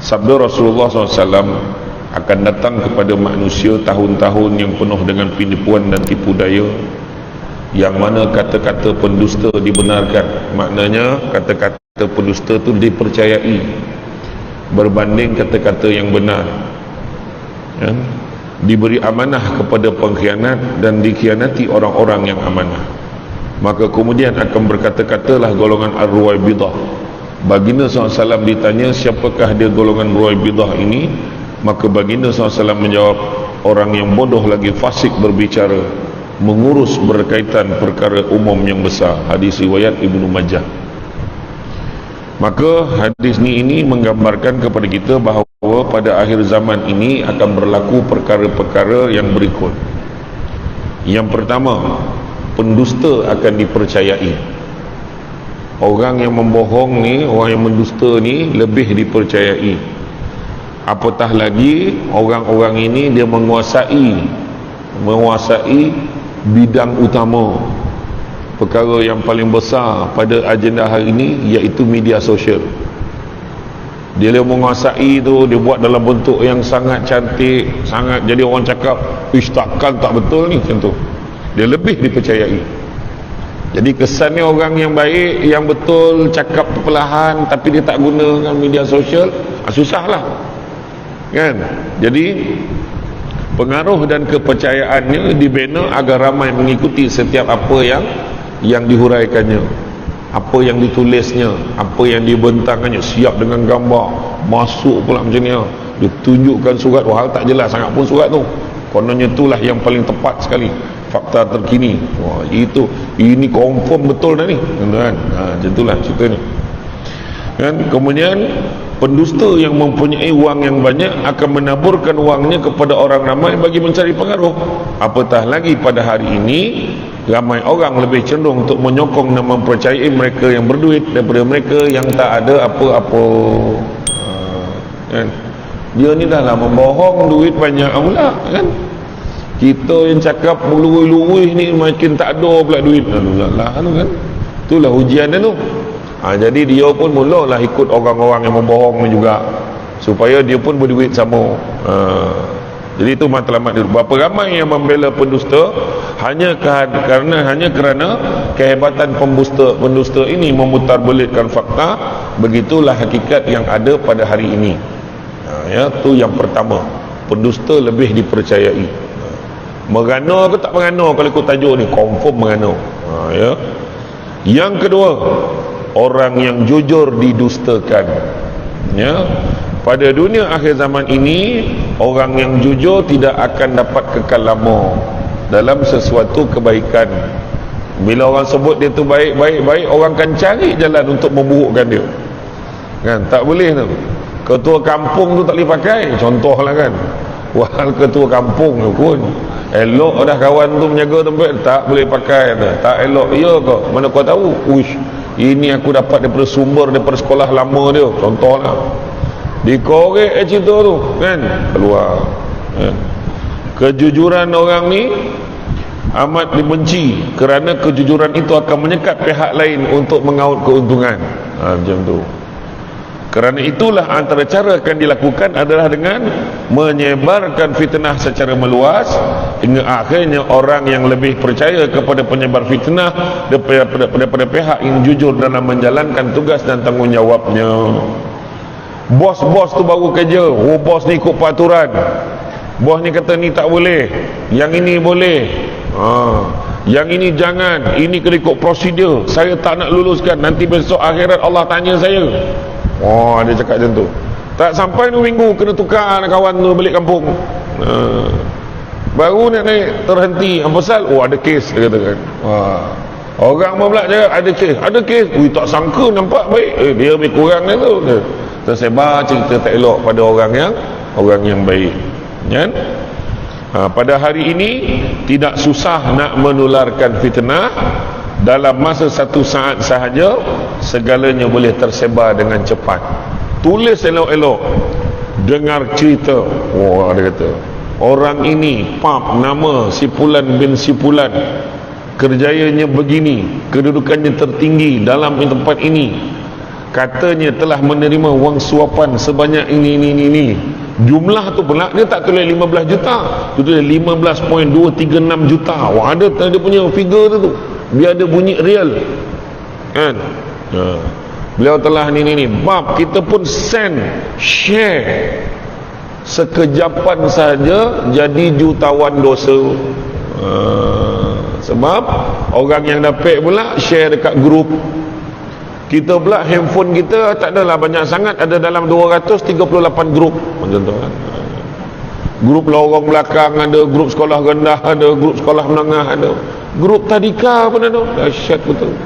Sabda Rasulullah SAW, akan datang kepada manusia tahun-tahun yang penuh dengan penipuan dan tipu daya, yang mana kata-kata pendusta dibenarkan. Maknanya kata-kata pendusta itu dipercayai berbanding kata-kata yang benar, ya? Diberi amanah kepada pengkhianat dan dikhianati orang-orang yang amanah. Maka kemudian akan berkata-katalah golongan Ar-Ruwaibidah. Baginda SAW ditanya, siapakah dia golongan Ruwaibidah ini? Maka baginda SAW menjawab, orang yang bodoh lagi fasik berbicara, mengurus berkaitan perkara umum yang besar. Hadis riwayat Ibnu Majah. Maka hadis ini menggambarkan kepada kita bahawa pada akhir zaman ini akan berlaku perkara-perkara yang berikut. Yang pertama, pendusta akan dipercayai. Orang yang membohong ni, orang yang mendusta ni lebih dipercayai. Apatah lagi orang-orang ini dia menguasai bidang utama, perkara yang paling besar pada agenda hari ini, iaitu media sosial. Dia menguasai tu, dia buat dalam bentuk yang sangat cantik, sangat, jadi orang cakap, ish, takkan tak betul ni, macam tu. Dia lebih dipercayai. Jadi kesannya orang yang baik, yang betul, cakap perlahan, tapi dia tak gunakan media sosial, susahlah, kan? Jadi pengaruh dan kepercayaannya dibina agar ramai mengikuti setiap apa yang dihuraikannya, apa yang ditulisnya, apa yang dibentangkannya, siap dengan gambar, masuk pula macam ni, dia tunjukkan surat, hal tak jelas sangat pun surat tu, kononnya itulah yang paling tepat sekali, fakta terkini. Wah, ini confirm betul dah ni, kan? Macam itulah cerita ni, kan? Kemudian pendusta yang mempunyai wang yang banyak akan menaburkan wangnya kepada orang ramai bagi mencari pengaruh. Apatah lagi pada hari ini ramai orang lebih cenderung untuk menyokong dan mempercayai mereka yang berduit daripada mereka yang tak ada apa-apa, kan? Dia ni dah lah membohong, duit banyak pula, kan? Kita yang cakap luwih-luwih ni makin tak ada pula duit. Alah, kan? Itulah ujian dia tu. Jadi dia pun mulalah ikut orang-orang yang membohong ni juga, supaya dia pun berduit sama. Jadi itu matlamat dia. Berapa ramai yang membela pendusta hanya kerana kehebatan pendusta ini memutarbelitkan fakta. Begitulah hakikat yang ada pada hari ini. Ya, tu yang pertama, pendusta lebih dipercayai. Merana ke tak merana, kalau ikut tajuk ni confirm merana. Ya. Yang kedua, orang yang jujur didustakan. Ya. Pada dunia akhir zaman ini, orang yang jujur tidak akan dapat kekal lama dalam sesuatu kebaikan. Bila orang sebut dia tu baik, orang akan cari jalan untuk memburukkan dia, kan? Tak boleh tu. Ketua kampung tu tak boleh pakai, contohlah, kan? Wahal ketua kampung tu pun elok dah kawan tu menjaga tempat, tak boleh pakai tu. Tak elok, ya ke? Mana kau tahu? Uish, ini aku dapat daripada sumber, daripada sekolah lama dia, contohlah. Dikorek cerita tu, kan? Keluar, kan? Kejujuran orang ni amat dibenci, kerana kejujuran itu akan menyekat pihak lain untuk mengaut keuntungan. Macam tu. Kerana itulah antara cara akan dilakukan adalah dengan menyebarkan fitnah secara meluas, hingga akhirnya orang yang lebih percaya kepada penyebar fitnah daripada pihak yang jujur dalam menjalankan tugas dan tanggungjawabnya. Bos-bos tu baru kerja, bos ni ikut peraturan, bos ni kata ni tak boleh, yang ini boleh, yang ini jangan, ini kena ikut prosedur, saya tak nak luluskan, nanti besok akhirat Allah tanya saya. Dia cakap macam tu. Tak sampai 2 minggu kena tukar anak kawan tu balik kampung. Baru nak naik terhenti. Apa pasal? Ada kes, dia katakan. Orang pula cakap ada kes. Tak sangka, nampak baik. Dia lebih kurang dia tu. Tersebar cerita tak elok pada orang yang baik, kan? Pada hari ini tidak susah nak menularkan fitnah. Dalam masa 1 saat sahaja segalanya boleh tersebar dengan cepat. Tulis elok-elok, dengar cerita, dia kata orang ini pap nama si Fulan bin si Fulan, kerjayanya begini, kedudukannya tertinggi dalam tempat ini, katanya telah menerima wang suapan sebanyak ini. Jumlah tu pula dia tak tulis 15 juta, tu tulis 15.236 juta. Wah, ada punya figure tu, biar ada bunyi real kan. Beliau telah ni bab kita pun share sekejapan saja jadi jutawan dosa. Sebab orang yang dapat pula share dekat grup. Kita pula handphone kita tak adalah banyak sangat, ada dalam 238 grup macam tu kan. Grup lorong belakang ada, grup sekolah rendah ada, grup sekolah menengah ada, grup tadika pun ada. Dahsyat betul.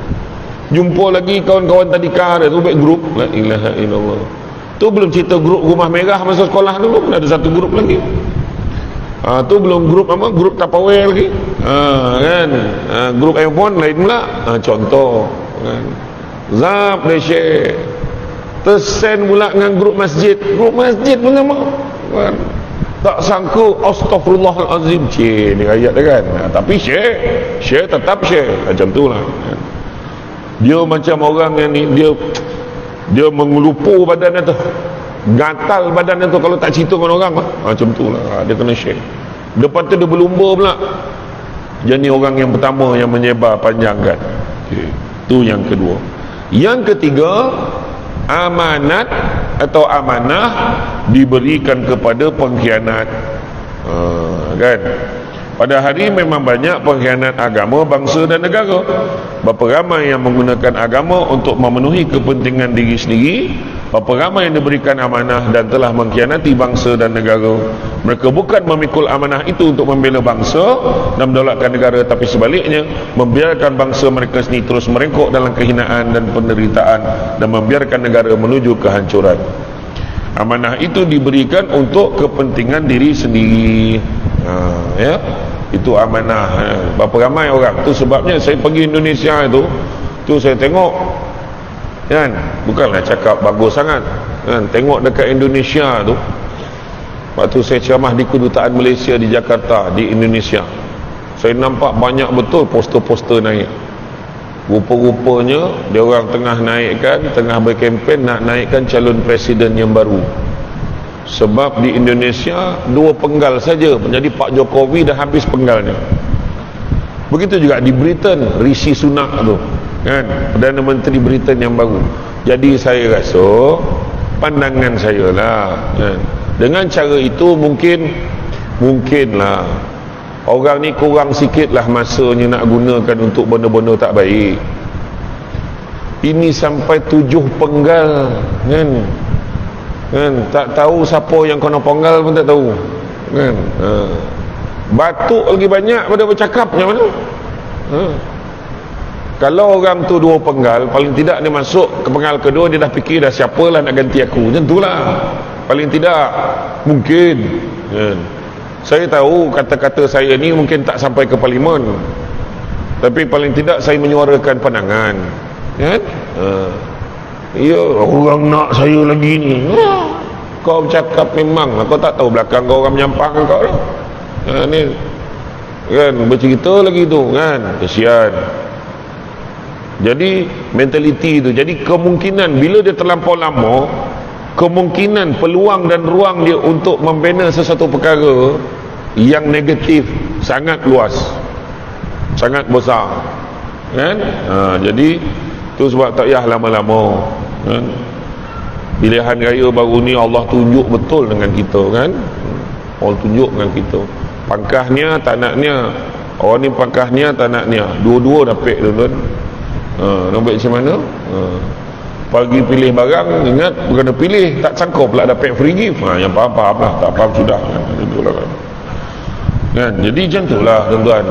Jumpa lagi kawan-kawan tadika ada tu, baik grup. La ilaha illallah. Tu belum cerita grup rumah merah masa sekolah dulu, ada satu grup lagi. Tu belum grup apa, grup Tupperware lagi. Kan. Grup iPhone lain pula. Contoh kan. Zap dia share. Tersend pula dengan grup masjid. Grup masjid pun sama kan. Tak sangka, astaghfirullahalazim. Ni ayat dia kan. Tapi share tetap share. Macam tu lah kan. Dia macam orang yang ni, dia mengelupur badan dia tu, gatal badan dia tu kalau tak cerita dengan orang. Macam tu lah, dia kena share. Lepas tu dia berlumba pula jadi orang yang pertama yang menyebar panjangkan. Tu yang kedua. Yang ketiga, amanat atau amanah diberikan kepada pengkhianat. Kan? Pada hari memang banyak pengkhianat agama, bangsa dan negara. Berapa ramai yang menggunakan agama untuk memenuhi kepentingan diri sendiri, berapa ramai yang diberikan amanah dan telah mengkhianati bangsa dan negara. Mereka bukan memikul amanah itu untuk membela bangsa dan mendaulatkan negara, tapi sebaliknya membiarkan bangsa mereka sendiri terus merengkok dalam kehinaan dan penderitaan dan membiarkan negara menuju kehancuran. Amanah itu diberikan untuk kepentingan diri sendiri. Ya, itu amanah. Berapa ramai orang tu, sebabnya saya pergi Indonesia itu, tu saya tengok kan, bukanlah cakap bagus sangat kan, tengok dekat Indonesia tu. Waktu saya ceramah di Kedutaan Malaysia di Jakarta, di Indonesia, saya nampak banyak betul poster-poster naik. Rupa-rupanya dia orang tengah naikkan, tengah berkempen nak naikkan calon presiden yang baru. Sebab di Indonesia 2 penggal saja, jadi Pak Jokowi dah habis penggalnya. Begitu juga di Britain, Rishi Sunak tu kan, Perdana Menteri Britain yang baru. Jadi saya rasa, pandangan saya lah kan, dengan cara itu mungkinlah orang ni kurang sikit lah masanya nak gunakan untuk benda-benda tak baik. Ini sampai 7 penggal kan, tak tahu siapa yang kena penggal pun tak tahu kan. Batuk lagi banyak pada bercakap macam mana. Kalau orang tu 2 penggal, paling tidak dia masuk ke penggal kedua, dia dah fikir dah siapalah nak ganti aku. Macam itulah paling tidak. Mungkin kan. Saya tahu kata-kata saya ni mungkin tak sampai ke parlimen, tapi paling tidak saya menyuarakan pandangan kan. Ya, orang nak saya lagi ni. Kau bercakap memang kau tak tahu belakang kau orang menyampah kau lah. Ni kan bercerita lagi tu kan, kesian. Jadi mentaliti tu, jadi kemungkinan bila dia terlampau lama, kemungkinan peluang dan ruang dia untuk membina sesuatu perkara yang negatif sangat luas, sangat besar kan. Jadi tu sebab tak payah lama-lama kan. Pilihan raya baru ni Allah tunjuk betul dengan kita kan. Allah tunjuk dengan kita, pangkahnya tak naknya. Orang ni pangkahnya tak naknya, dua-dua dapat tuan-tuan. Nampak macam mana? Pagi pilih barang, ingat bukan pilih, tak sangka pula dapat free gift. Yang faham-faham lah, tak faham sudah kan. Jadi macam tu lah tuan-tuan.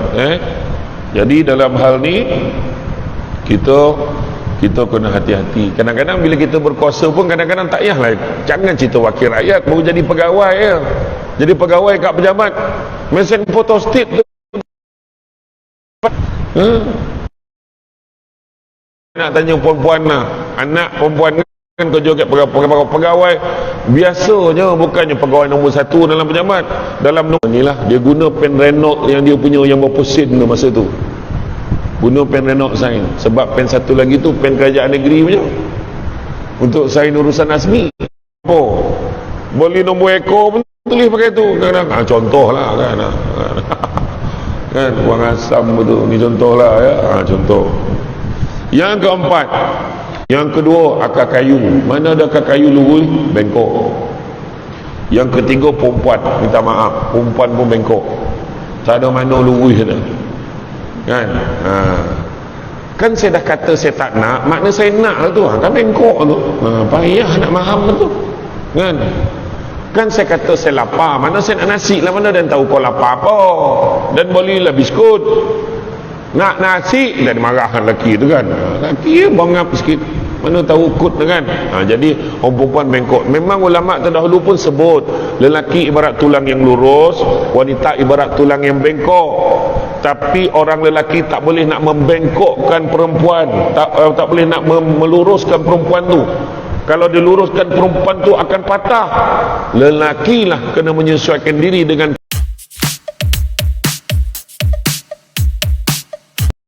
Jadi dalam hal ni kita kena hati-hati. Kadang-kadang bila kita berkuasa pun kadang-kadang tak payahlah, jangan cerita wakil rakyat, baru jadi pegawai ya. Jadi pegawai kat pejabat, mesin photostat tu nak tanya perempuan lah, anak perempuan kan kerja kat pegawai biasanya, bukannya pegawai nombor 1 dalam pejabat. Dalam ni lah dia guna pen Renault yang dia punya yang berapa sen tu masa tu, guna pen Renault sign. Sebab pen satu lagi tu pen kerajaan negeri punya untuk sign urusan asmi. Oh, beli nombor ekor pun tulis pakai tu kadang-kadang. Contoh lah kan. Kan buang asam betul. Ni contoh lah ya. Contoh. Yang keempat, yang kedua, akar kayu. Mana ada akar kayu lurus, bengkok. Yang ketiga, perempuan. Minta maaf, perempuan pun bengkok. Tak ada mana lurus dah. Kan? Kan saya dah kata saya tak nak, makna saya nak lah tu. Kan bengkok tu. Payah nak faham tu. Kan? Kan saya kata saya lapar, mana saya nak nasi lah, mana dan tahu kau lapar apa. Dan belilah biskut. Nak nasi, dan dimarahkan lelaki tu kan. Lelaki bangap sikit, mana tahu kut kan. Jadi orang perempuan bengkok. Memang ulama terdahulu pun sebut lelaki ibarat tulang yang lurus, wanita ibarat tulang yang bengkok. Tapi orang lelaki tak boleh nak membengkokkan perempuan, tak boleh nak meluruskan perempuan tu. Kalau diluruskan perempuan tu akan patah. Lelaki lah kena menyesuaikan diri dengan